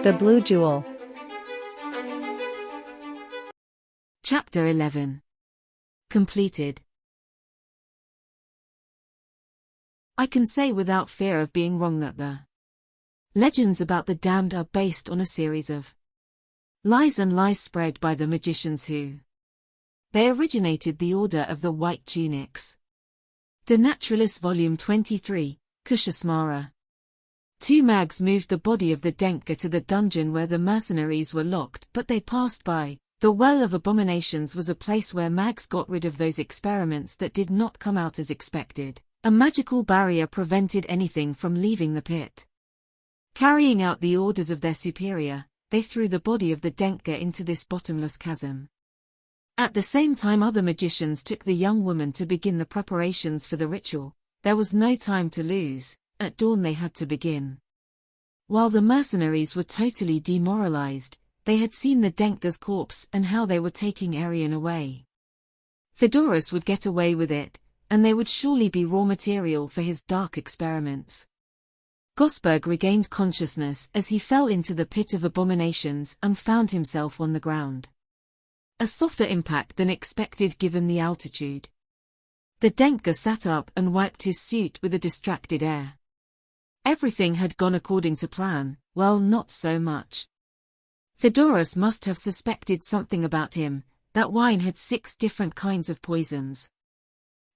The Blue Jewel. Chapter 11. Completed. I can say without fear of being wrong that the legends about the damned are based on a series of lies spread by the magicians who they originated the Order of the White Tunics. De Naturalis Volume 23, Kushasmara. Two mags moved the body of the Denka to the dungeon where the mercenaries were locked, but they passed by. The Well of Abominations was a place where mags got rid of those experiments that did not come out as expected. A magical barrier prevented anything from leaving the pit. Carrying out the orders of their superior, they threw the body of the Denka into this bottomless chasm. At the same time other magicians took the young woman to begin the preparations for the ritual. There was no time to lose. At dawn they had to begin. While the mercenaries were totally demoralized, they had seen the Denka's corpse and how they were taking Arian away. Fedoras would get away with it, and they would surely be raw material for his dark experiments. Gosberg regained consciousness as he fell into the pit of abominations and found himself on the ground. A softer impact than expected given the altitude. The Denka sat up and wiped his suit with a distracted air. Everything had gone according to plan. Well, not so much. Fedoras must have suspected something about him. That wine had 6 different kinds of poisons.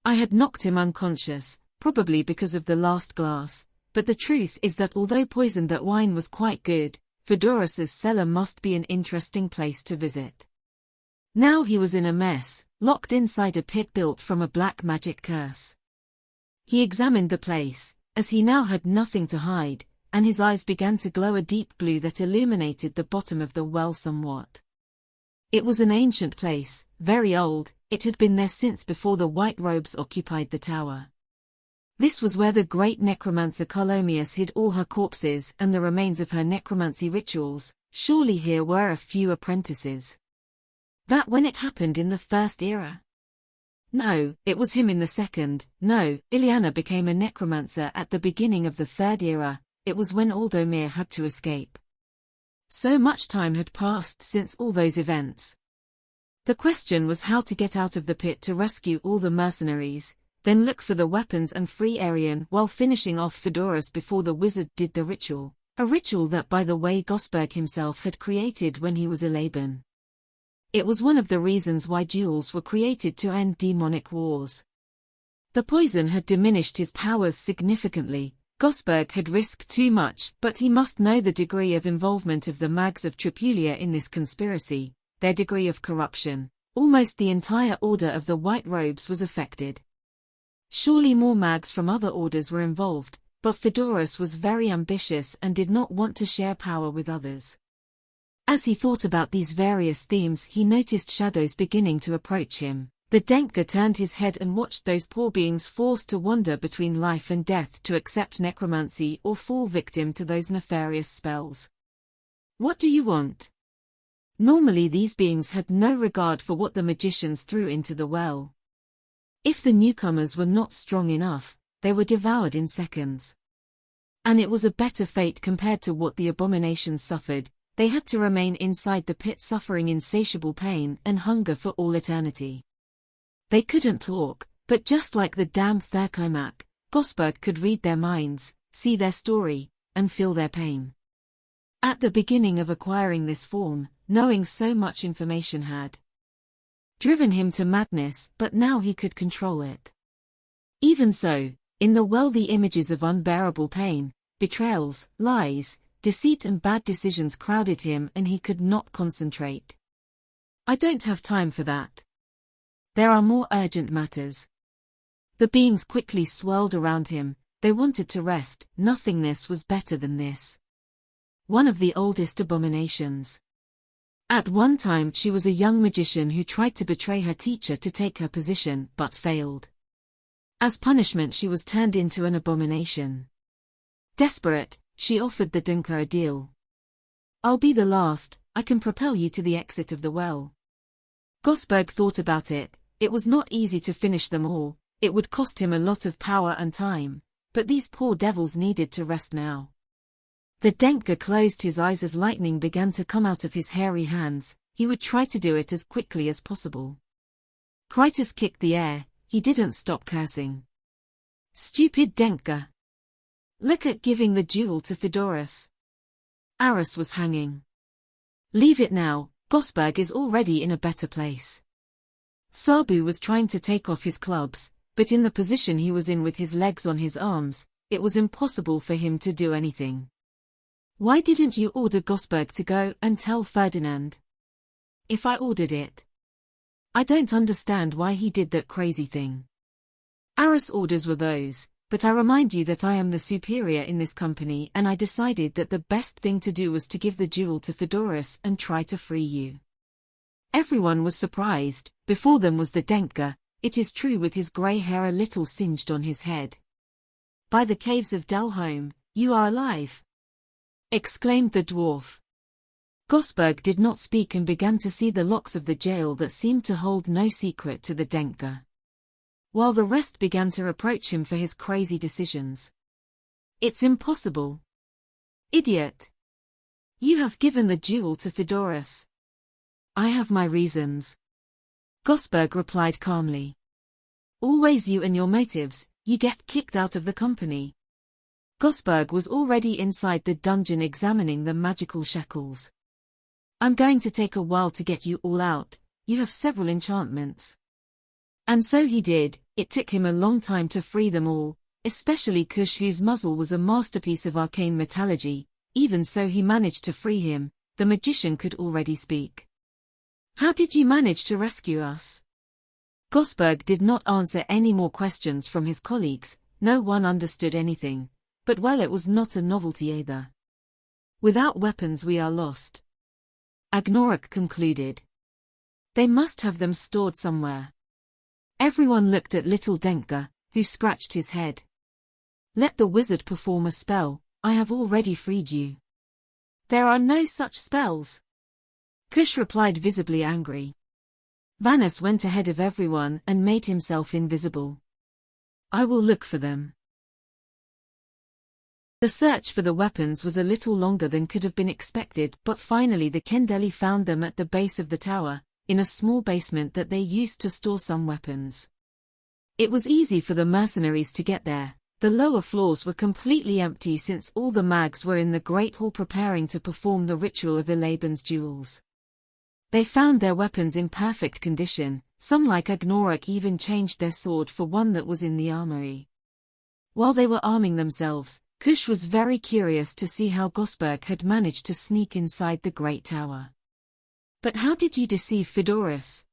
I had knocked him unconscious, probably because of the last glass, but the truth is that although poisoned, that wine was quite good. Fedoras's cellar must be an interesting place to visit. Now he was in a mess, locked inside a pit built from a black magic curse. He examined the place, as he now had nothing to hide, and his eyes began to glow a deep blue that illuminated the bottom of the well somewhat. It was an ancient place, very old. It had been there since before the white robes occupied the tower. This was where the great necromancer Carlomius hid all her corpses and the remains of her necromancy rituals. Surely here were a few apprentices. That when it happened in the first era? No, it was him in the second. No, Ileana became a necromancer at the beginning of the third era. It was when Aldomir had to escape. So much time had passed since all those events. The question was how to get out of the pit to rescue all the mercenaries, then look for the weapons and free Arian while finishing off Fedoras before the wizard did the ritual. A ritual that, by the way, Gosberg himself had created when he was 11. It was one of the reasons why duels were created to end demonic wars. The poison had diminished his powers significantly. Gosberg had risked too much, but he must know the degree of involvement of the mags of Tripulia in this conspiracy, their degree of corruption. Almost the entire Order of the White Robes was affected. Surely more mags from other orders were involved, but Fedoras was very ambitious and did not want to share power with others. As he thought about these various themes, he noticed shadows beginning to approach him. The Denka turned his head and watched those poor beings forced to wander between life and death to accept necromancy or fall victim to those nefarious spells. What do you want? Normally these beings had no regard for what the magicians threw into the well. If the newcomers were not strong enough, they were devoured in seconds. And it was a better fate compared to what the abominations suffered. They had to remain inside the pit suffering insatiable pain and hunger for all eternity. They couldn't talk, but just like the damned Therkimak, Gosberg could read their minds, see their story, and feel their pain. At the beginning of acquiring this form, knowing so much information had driven him to madness, but now he could control it. Even so, in the well the images of unbearable pain, betrayals, lies, deceit and bad decisions crowded him and he could not concentrate. I don't have time for that. There are more urgent matters. The beings quickly swirled around him. They wanted to rest. Nothingness was better than this. One of the oldest abominations. At one time she was a young magician who tried to betray her teacher to take her position, but failed. As punishment she was turned into an abomination. Desperate, she offered the Denka a deal. I'll be the last, I can propel you to the exit of the well. Gosberg thought about it. It was not easy to finish them all. It would cost him a lot of power and time, but these poor devils needed to rest now. The Denka closed his eyes as lightning began to come out of his hairy hands. He would try to do it as quickly as possible. Krytus kicked the air. He didn't stop cursing. Stupid Denka! Look at giving the jewel to Fedoras. Aris was hanging. Leave it now, Gosberg is already in a better place. Sabu was trying to take off his clubs, but in the position he was in with his legs on his arms, it was impossible for him to do anything. Why didn't you order Gosberg to go and tell Ferdinand? If I ordered it. I don't understand why he did that crazy thing. Aris' orders were those, but I remind you that I am the superior in this company and I decided that the best thing to do was to give the jewel to Fedoras and try to free you. Everyone was surprised. Before them was the Denka, it is true, with his grey hair a little singed on his head. By the caves of Delholm, you are alive! Exclaimed the dwarf. Gosberg did not speak and began to see the locks of the jail that seemed to hold no secret to the Denka, while the rest began to reproach him for his crazy decisions. It's impossible. Idiot! You have given the jewel to Fedoras. I have my reasons. Gosberg replied calmly. Always you and your motives, you get kicked out of the company. Gosberg was already inside the dungeon examining the magical shackles. I'm going to take a while to get you all out, you have several enchantments. And so he did. It took him a long time to free them all, especially Kush, whose muzzle was a masterpiece of arcane metallurgy. Even so he managed to free him. The magician could already speak. How did you manage to rescue us? Gosberg did not answer any more questions from his colleagues. No one understood anything. But well, it was not a novelty either. Without weapons we are lost. Agnorak concluded. They must have them stored somewhere. Everyone looked at little Denka, who scratched his head. Let the wizard perform a spell, I have already freed you. There are no such spells. Kush replied, visibly angry. Vanus went ahead of everyone and made himself invisible. I will look for them. The search for the weapons was a little longer than could have been expected, but finally the Kendeli found them at the base of the tower, in a small basement that they used to store some weapons. It was easy for the mercenaries to get there. The lower floors were completely empty since all the mags were in the Great Hall preparing to perform the ritual of Elaban's jewels. They found their weapons in perfect condition. Some, like Agnorak, even changed their sword for one that was in the armory. While they were arming themselves, Kush was very curious to see how Gosberg had managed to sneak inside the Great Tower. But how did you deceive Fedoras?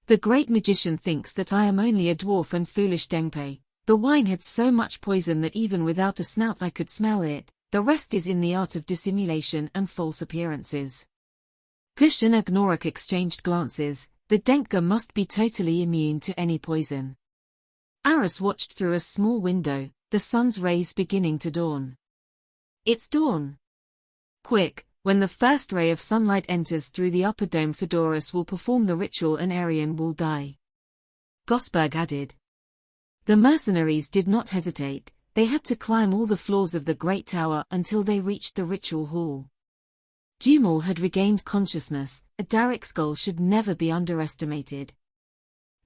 The great magician thinks that I am only a dwarf and foolish Denpe. The wine had so much poison that even without a snout I could smell it. The rest is in the art of dissimulation and false appearances. Kush and Agnorak exchanged glances. The Denka must be totally immune to any poison. Aris watched through a small window, the sun's rays beginning to dawn. It's dawn. Quick, when the first ray of sunlight enters through the upper dome, Fedoras will perform the ritual and Arian will die. Gosberg added. The mercenaries did not hesitate. They had to climb all the floors of the Great Tower until they reached the ritual hall. Dumal had regained consciousness. A Darrick skull should never be underestimated.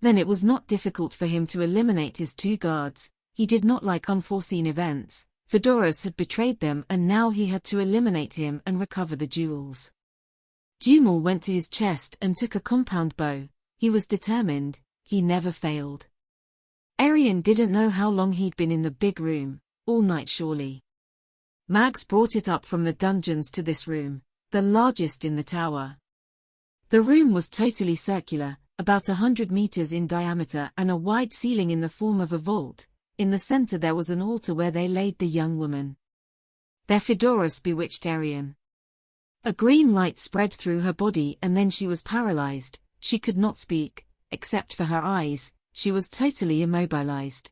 Then it was not difficult for him to eliminate his two guards. He did not like unforeseen events. Fedoras had betrayed them and now he had to eliminate him and recover the jewels. Dumal went to his chest and took a compound bow. He was determined. He never failed. Arian didn't know how long he'd been in the big room. All night surely. Mags brought it up from the dungeons to this room, the largest in the tower. The room was totally circular, about 100 meters in diameter and a wide ceiling in the form of a vault. In the center there was an altar where they laid the young woman. There Fedoras bewitched Arian. A green light spread through her body and then she was paralyzed. She could not speak, except for her eyes. She was totally immobilized.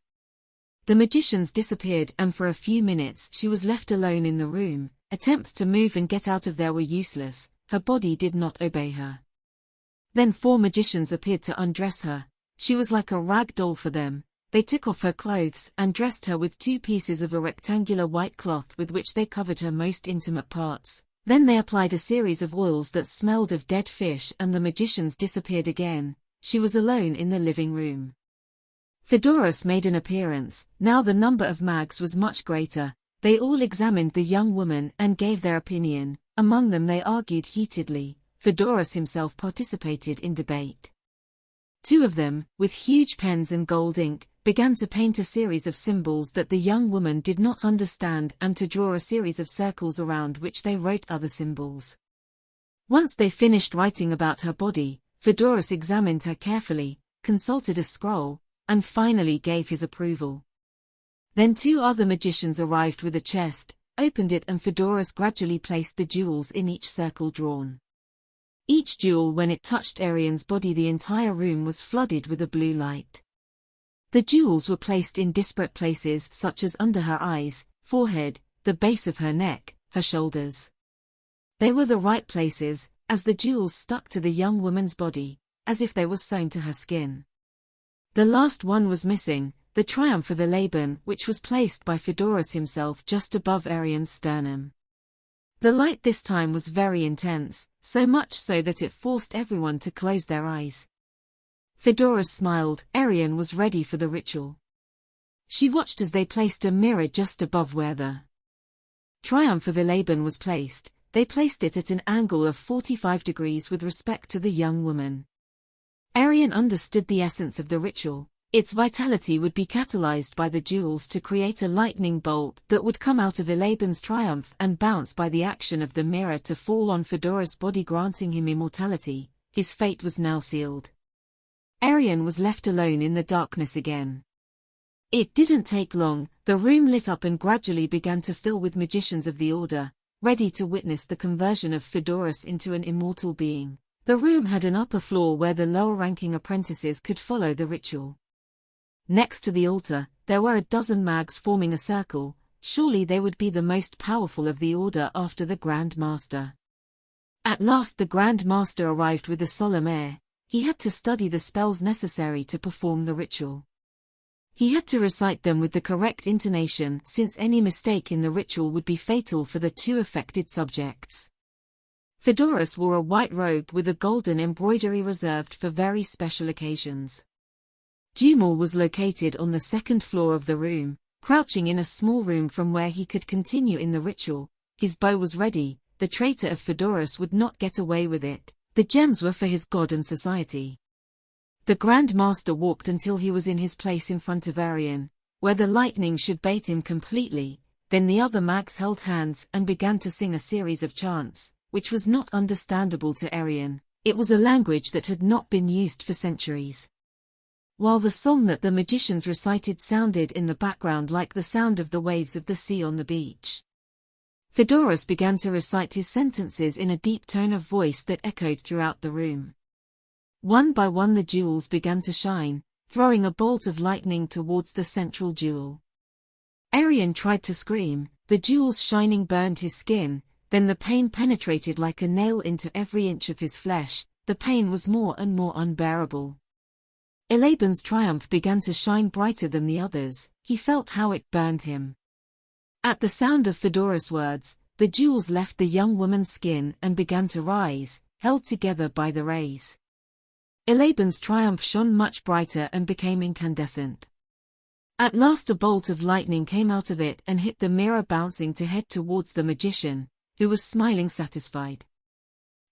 The magicians disappeared and for a few minutes she was left alone in the room. Attempts to move and get out of there were useless. Her body did not obey her. Then 4 magicians appeared to undress her. She was like a rag doll for them. They took off her clothes and dressed her with 2 pieces of a rectangular white cloth with which they covered her most intimate parts. Then they applied a series of oils that smelled of dead fish and the magicians disappeared again. She was alone in the living room. Phoedorus made an appearance. Now the number of mags was much greater. They all examined the young woman and gave their opinion. Among them they argued heatedly. Phoedorus himself participated in debate. 2 of them, with huge pens and gold ink, began to paint a series of symbols that the young woman did not understand and to draw a series of circles around which they wrote other symbols. Once they finished writing about her body, Phoedorus examined her carefully, consulted a scroll, and finally gave his approval. Then 2 other magicians arrived with a chest, opened it and Phoedorus gradually placed the jewels in each circle drawn. Each jewel, when it touched Arian's body, the entire room was flooded with a blue light. The jewels were placed in disparate places such as under her eyes, forehead, the base of her neck, her shoulders. They were the right places, as the jewels stuck to the young woman's body, as if they were sewn to her skin. The last one was missing, the triumph of the Laban, which was placed by Phoedorus himself just above Arian's sternum. The light this time was very intense, so much so that it forced everyone to close their eyes. Phoedorus smiled. Arian was ready for the ritual. She watched as they placed a mirror just above where the triumph of Laban was placed. They placed it at an angle of 45 degrees with respect to the young woman. Arian understood the essence of the ritual. Its vitality would be catalyzed by the jewels to create a lightning bolt that would come out of Laban's triumph and bounce by the action of the mirror to fall on Phoedorus' body, granting him immortality. His fate was now sealed. Arian was left alone in the darkness again. It didn't take long, the room lit up and gradually began to fill with magicians of the order, ready to witness the conversion of Phoedorus into an immortal being. The room had an upper floor where the lower-ranking apprentices could follow the ritual. Next to the altar, there were a dozen mags forming a circle. Surely they would be the most powerful of the order after the Grand Master. At last the Grand Master arrived with a solemn air. He had to study the spells necessary to perform the ritual. He had to recite them with the correct intonation, since any mistake in the ritual would be fatal for the 2 affected subjects. Phoedorus wore a white robe with a golden embroidery reserved for very special occasions. Dumal was located on the 2nd floor of the room, crouching in a small room from where he could continue in the ritual. His bow was ready. The traitor of Phoedorus would not get away with it. The gems were for his god and society. The Grand Master walked until he was in his place in front of Arian, where the lightning should bathe him completely. Then the other mags held hands and began to sing a series of chants, which was not understandable to Arian. It was a language that had not been used for centuries. While the song that the magicians recited sounded in the background like the sound of the waves of the sea on the beach. Phoedorus began to recite his sentences in a deep tone of voice that echoed throughout the room. One by one the jewels began to shine, throwing a bolt of lightning towards the central jewel. Arian tried to scream. The jewels shining burned his skin, then the pain penetrated like a nail into every inch of his flesh. The pain was more and more unbearable. Laban's triumph began to shine brighter than the others. He felt how it burned him. At the sound of Phoedorus' words, the jewels left the young woman's skin and began to rise, held together by the rays. Laban's triumph shone much brighter and became incandescent. At last a bolt of lightning came out of it and hit the mirror, bouncing to head towards the magician, who was smiling satisfied.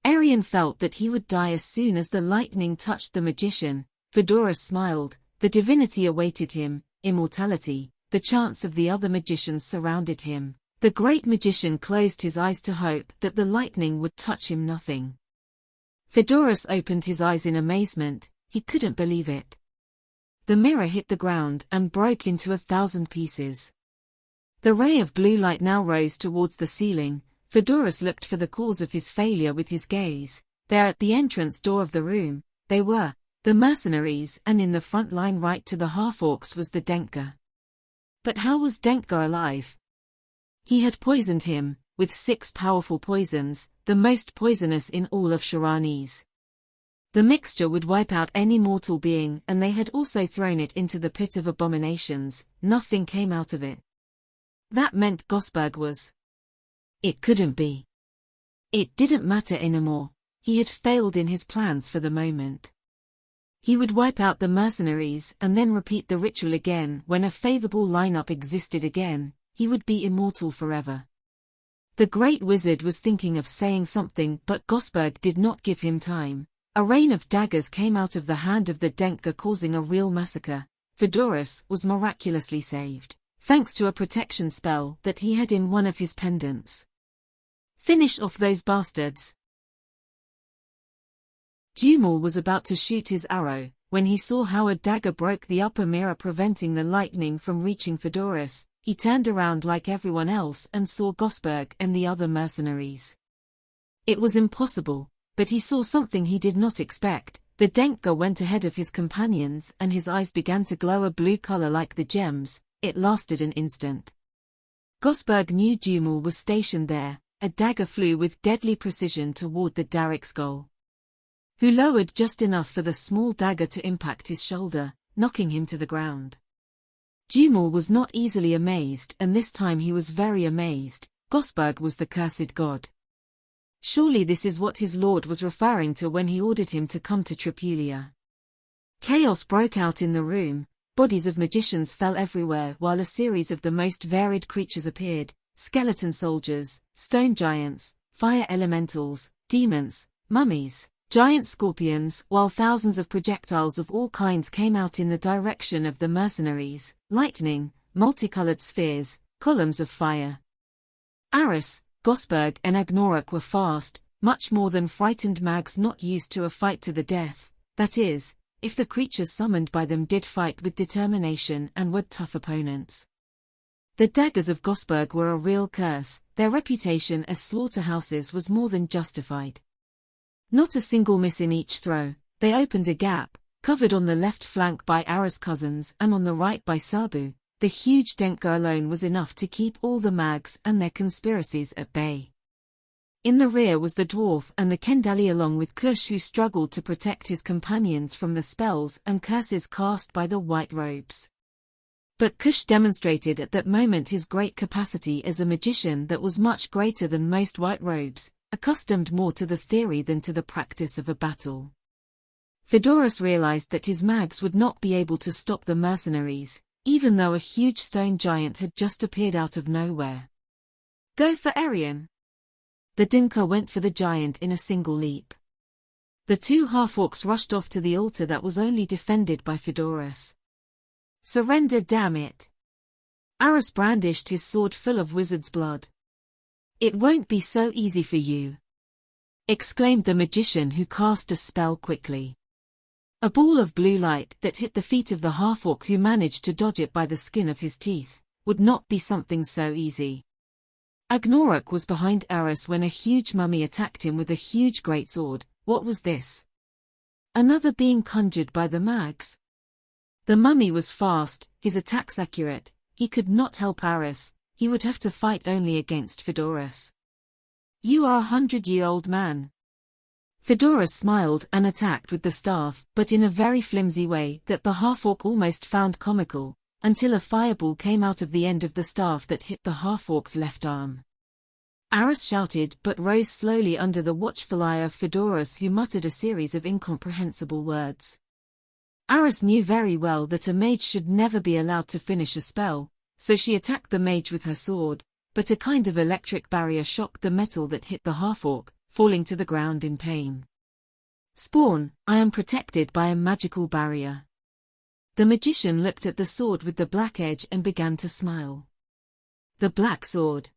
Arian felt that he would die as soon as the lightning touched the magician. Phoedorus smiled. The divinity awaited him, immortality. The chants of the other magicians surrounded him. The great magician closed his eyes to hope that the lightning would touch him. Nothing. Phoedorus opened his eyes in amazement. He couldn't believe it. The mirror hit the ground and broke into 1,000 pieces. The ray of blue light now rose towards the ceiling. Phoedorus looked for the cause of his failure with his gaze. There at the entrance door of the room, they were, the mercenaries, and in the front line right to the half-orcs was the Denka. But how was Denka alive? He had poisoned him, with 6 powerful poisons, the most poisonous in all of Sharanese. The mixture would wipe out any mortal being, and they had also thrown it into the pit of abominations. Nothing came out of it. That meant Gosberg was. It couldn't be. It didn't matter anymore. He had failed in his plans for the moment. He would wipe out the mercenaries and then repeat the ritual again. When a favorable lineup existed again, he would be immortal forever. The great wizard was thinking of saying something, but Gosberg did not give him time. A rain of daggers came out of the hand of the Denka, causing a real massacre. Fedoras was miraculously saved, thanks to a protection spell that he had in one of his pendants. Finish off those bastards. Dumal was about to shoot his arrow, when he saw how a dagger broke the upper mirror, preventing the lightning from reaching Fedoras. He turned around like everyone else and saw Gosberg and the other mercenaries. It was impossible, but he saw something he did not expect. The Denka went ahead of his companions and his eyes began to glow a blue color like the gems. It lasted an instant. Gosberg knew Dumal was stationed there. A dagger flew with deadly precision toward the Darrick's skull, who lowered just enough for the small dagger to impact his shoulder, knocking him to the ground. Dumal was not easily amazed, and this time he was very amazed. Gosberg was the cursed god. Surely this is what his lord was referring to when he ordered him to come to Tripulia. Chaos broke out in the room. Bodies of magicians fell everywhere while a series of the most varied creatures appeared: skeleton soldiers, stone giants, fire elementals, demons, mummies, giant scorpions, while thousands of projectiles of all kinds came out in the direction of the mercenaries: lightning, multicolored spheres, columns of fire. Aris, Gosberg and Agnorak were fast, much more than frightened mags not used to a fight to the death, that is, if the creatures summoned by them did fight with determination and were tough opponents. The daggers of Gosberg were a real curse. Their reputation as slaughterhouses was more than justified. Not a single miss in each throw. They opened a gap, covered on the left flank by Aris' cousins and on the right by Sabu. The huge Denka alone was enough to keep all the mags and their conspiracies at bay. In the rear was the dwarf and the Kendali along with Kush, who struggled to protect his companions from the spells and curses cast by the white robes. But Kush demonstrated at that moment his great capacity as a magician that was much greater than most white robes, accustomed more to the theory than to the practice of a battle. Fedoras realized that his mags would not be able to stop the mercenaries, even though a huge stone giant had just appeared out of nowhere. Go for Arian! The Dinka went for the giant in a single leap. The two half-orcs rushed off to the altar that was only defended by Fedoras. Surrender, damn it! Aris brandished his sword full of wizard's blood. It won't be so easy for you, exclaimed the magician, who cast a spell quickly. A ball of blue light that hit the feet of the half-orc, who managed to dodge it by the skin of his teeth, would not be something so easy. Agnorak was behind Aris when a huge mummy attacked him with a huge greatsword. What was this? Another being conjured by the mags? The mummy was fast, his attacks accurate. He could not help Aris. He would have to fight only against Fedoras. You are a 100-year-old man. Fedoras smiled and attacked with the staff, but in a very flimsy way that the half-orc almost found comical, until a fireball came out of the end of the staff that hit the half-orc's left arm. Aris shouted but rose slowly under the watchful eye of Fedoras, who muttered a series of incomprehensible words. Aris knew very well that a mage should never be allowed to finish a spell, so she attacked the mage with her sword, but a kind of electric barrier shocked the metal that hit the half-orc, falling to the ground in pain. Spawn, I am protected by a magical barrier. The magician looked at the sword with the black edge and began to smile. The black sword.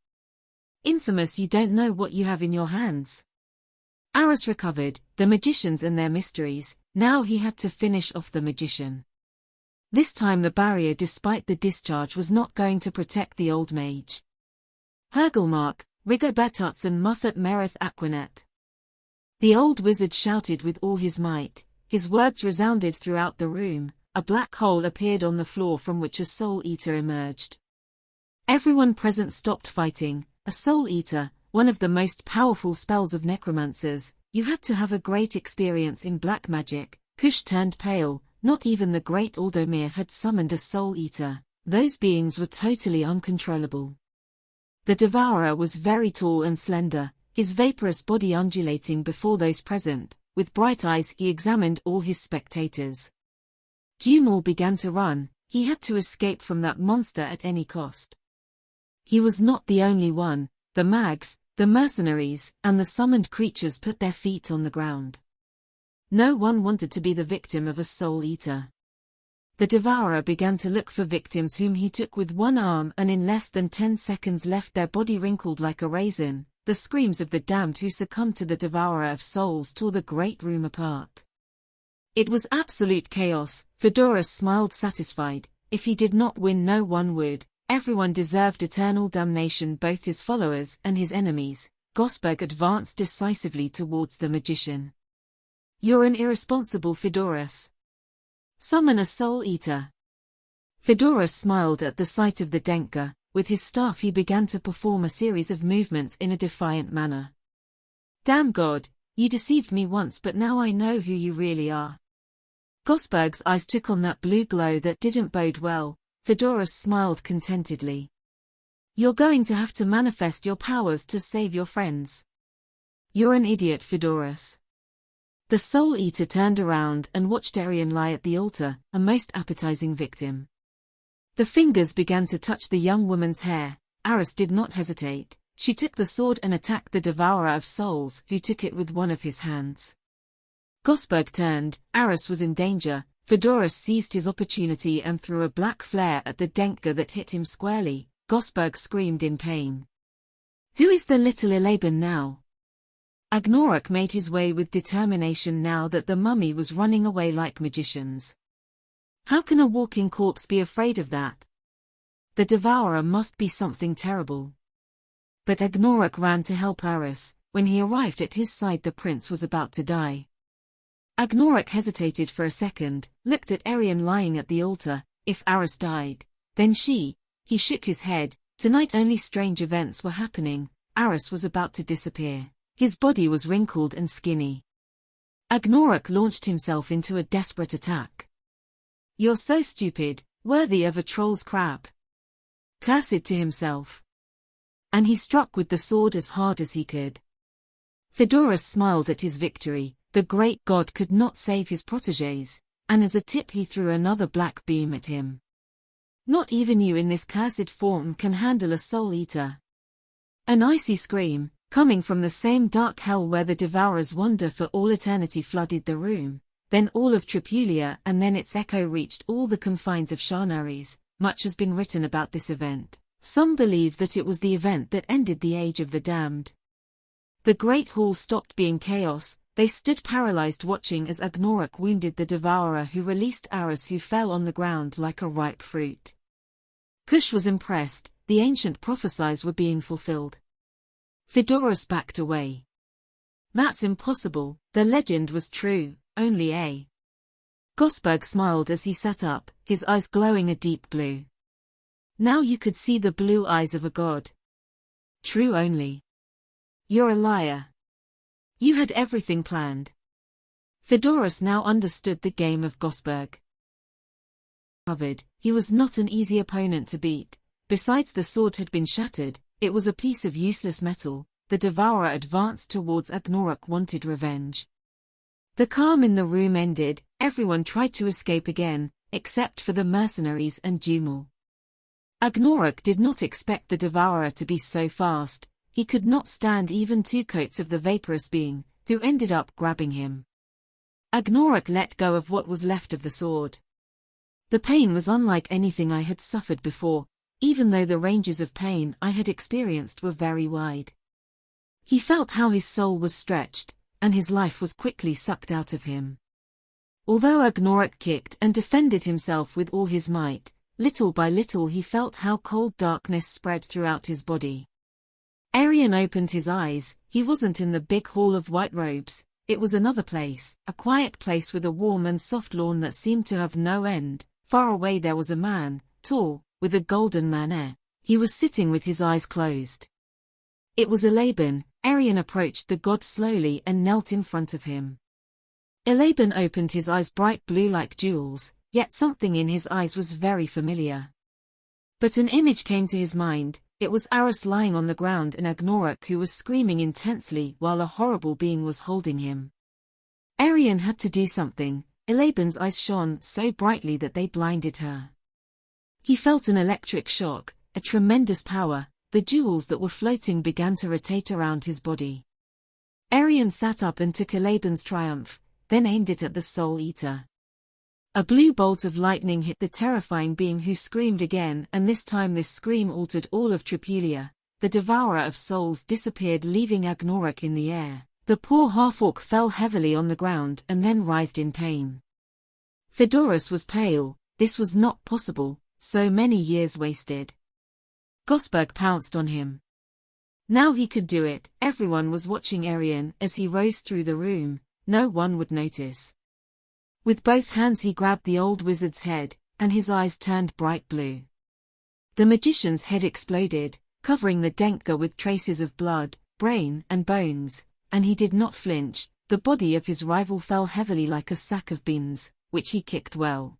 Infamous, you don't know what you have in your hands. Aris recovered, the magicians and their mysteries. Now he had to finish off the magician. This time the barrier, despite the discharge, was not going to protect the old mage. Hergelmark, Rigobertuts and Muthat Merith Aquinet. The old wizard shouted with all his might. His words resounded throughout the room. A black hole appeared on the floor from which a soul eater emerged. Everyone present stopped fighting. A soul eater, one of the most powerful spells of necromancers. You had to have a great experience in black magic. Kush turned pale. Not even the great Aldomir had summoned a soul eater. Those beings were totally uncontrollable. The devourer was very tall and slender, his vaporous body undulating before those present. With bright eyes he examined all his spectators. Jumel began to run. He had to escape from that monster at any cost. He was not the only one. The mags, the mercenaries, and the summoned creatures put their feet on the ground. No one wanted to be the victim of a soul eater. The devourer began to look for victims whom he took with one arm, and in less than 10 seconds left their body wrinkled like a raisin. The screams of the damned who succumbed to the devourer of souls tore the great room apart. It was absolute chaos. Fedoras smiled satisfied. If he did not win, no one would. Everyone deserved eternal damnation, both his followers and his enemies. Gosberg advanced decisively towards the magician. You're an irresponsible Fedoras. Summon a soul eater. Fedoras smiled at the sight of the Denka. With his staff he began to perform a series of movements in a defiant manner. Damn God, you deceived me once, but now I know who you really are. Gosberg's eyes took on that blue glow that didn't bode well. Fedoras smiled contentedly. You're going to have to manifest your powers to save your friends. You're an idiot, Fedoras. The soul eater turned around and watched Arian lie at the altar, a most appetizing victim. The fingers began to touch the young woman's hair. Aris did not hesitate. She took the sword and attacked the devourer of souls, who took it with one of his hands. Gosberg turned. Aris was in danger. Fedoras seized his opportunity and threw a black flare at the Denka that hit him squarely. Gosberg screamed in pain. Who is the little Elaban now? Agnorok made his way with determination now that the mummy was running away like magicians. How can a walking corpse be afraid of that? The devourer must be something terrible. But Agnorok ran to help Aris. When he arrived at his side, the prince was about to die. Agnorok hesitated for a second, looked at Arian lying at the altar. If Aris died, then she. He shook his head. Tonight only strange events were happening. Aris was about to disappear. His body was wrinkled and skinny. Agnorok launched himself into a desperate attack. You're so stupid, worthy of a troll's crab. Cursed to himself. And he struck with the sword as hard as he could. Fedoras smiled at his victory. The great god could not save his protégés, and as a tip he threw another black beam at him. Not even you in this cursed form can handle a soul eater. An icy scream, coming from the same dark hell where the devourers wander for all eternity, flooded the room, then all of Tripulia, and then its echo reached all the confines of Shanaris. Much has been written about this event. Some believe that it was the event that ended the Age of the Damned. The great hall stopped being chaos. They stood paralyzed, watching as Agnorok wounded the devourer, who released Aris, who fell on the ground like a ripe fruit. Kush was impressed. The ancient prophecies were being fulfilled. Fedoras backed away. That's impossible. The legend was true, only a. Gosberg smiled as he sat up, his eyes glowing a deep blue. Now you could see the blue eyes of a god. True only. You're a liar. You had everything planned. Fedoras now understood the game of Gosberg. He was not an easy opponent to beat. Besides, the sword had been shattered. It was a piece of useless metal. The devourer advanced towards Agnorok, wanted revenge. The calm in the room ended. Everyone tried to escape again, except for the mercenaries and Jumel. Agnorok did not expect the devourer to be so fast. He could not stand even 2 coats of the vaporous being, who ended up grabbing him. Agnorok let go of what was left of the sword. The pain was unlike anything I had suffered before, even though the ranges of pain I had experienced were very wide. He felt how his soul was stretched, and his life was quickly sucked out of him. Although Agnorok kicked and defended himself with all his might, little by little he felt how cold darkness spread throughout his body. Arian opened his eyes. He wasn't in the big hall of white robes. It was another place, a quiet place with a warm and soft lawn that seemed to have no end. Far away there was a man, tall, with a golden mane. He was sitting with his eyes closed. It was Elaban. Arion approached the god slowly and knelt in front of him. Elaban opened his eyes bright blue like jewels, yet something in his eyes was very familiar. But an image came to his mind. It was Aris lying on the ground and Agnorak who was screaming intensely while a horrible being was holding him. Arion had to do something. Elaban's eyes shone so brightly that they blinded her. He felt an electric shock, a tremendous power. The jewels that were floating began to rotate around his body. Arion sat up and took Elaban's triumph, then aimed it at the Soul Eater. A blue bolt of lightning hit the terrifying being who screamed again, and this time this scream altered all of Tripulia. The devourer of souls disappeared, leaving Agnorak in the air. The poor half-orc fell heavily on the ground and then writhed in pain. Fedoras was pale. This was not possible, so many years wasted. Gosberg pounced on him. Now he could do it. Everyone was watching Arion as he rose through the room. No one would notice. With both hands he grabbed the old wizard's head, and his eyes turned bright blue. The magician's head exploded, covering the Denka with traces of blood, brain, and bones, and he did not flinch. The body of his rival fell heavily like a sack of beans, which he kicked well.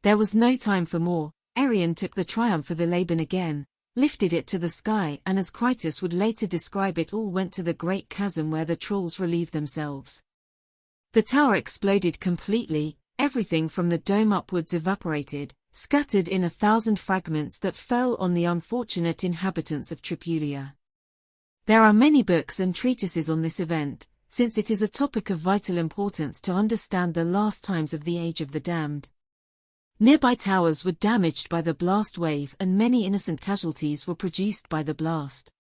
There was no time for more. Arion took the triumph of Elaban again, lifted it to the sky, and as Krytos would later describe it, all went to the great chasm where the trolls relieved themselves. The tower exploded completely. Everything from the dome upwards evaporated, scattered in 1,000 fragments that fell on the unfortunate inhabitants of Tripulia. There are many books and treatises on this event, since it is a topic of vital importance to understand the last times of the Age of the Damned. Nearby towers were damaged by the blast wave and many innocent casualties were produced by the blast.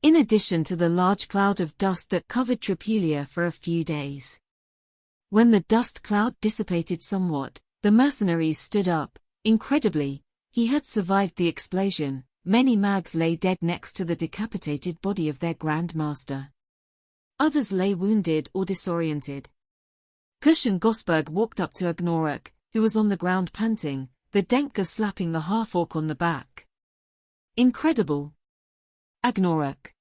In addition to the large cloud of dust that covered Tripulia for a few days. When the dust cloud dissipated somewhat, the mercenaries stood up. Incredibly, he had survived the explosion. Many mags lay dead next to the decapitated body of their Grand Master. Others lay wounded or disoriented. Kush and Gosberg walked up to Agnorak, who was on the ground panting, the Denka slapping the half-orc on the back. Incredible. Agnorak.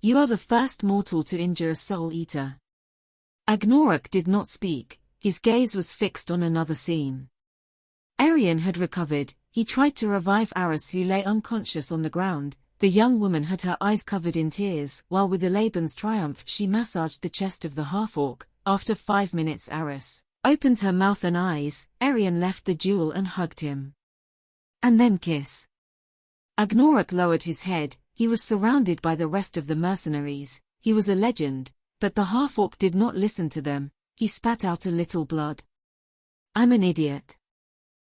You are the first mortal to injure a Soul Eater. Agnorak did not speak, his gaze was fixed on another scene. Arion had recovered. He tried to revive Aris, who lay unconscious on the ground. The young woman had her eyes covered in tears, while with Elaban's triumph she massaged the chest of the half-orc. After 5 minutes Aris opened her mouth and eyes. Arion left the duel and hugged him. And then kiss. Agnorak lowered his head. He was surrounded by the rest of the mercenaries. He was a legend, but the half-orc did not listen to them. He spat out a little blood. I'm an idiot.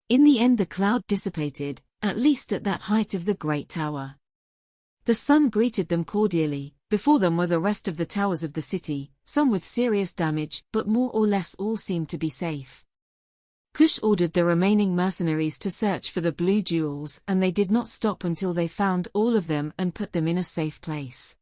In the end the cloud dissipated, at least at that height of the great tower. The sun greeted them cordially. Before them were the rest of the towers of the city, some with serious damage, but more or less all seemed to be safe. Kush ordered the remaining mercenaries to search for the blue jewels, and they did not stop until they found all of them and put them in a safe place.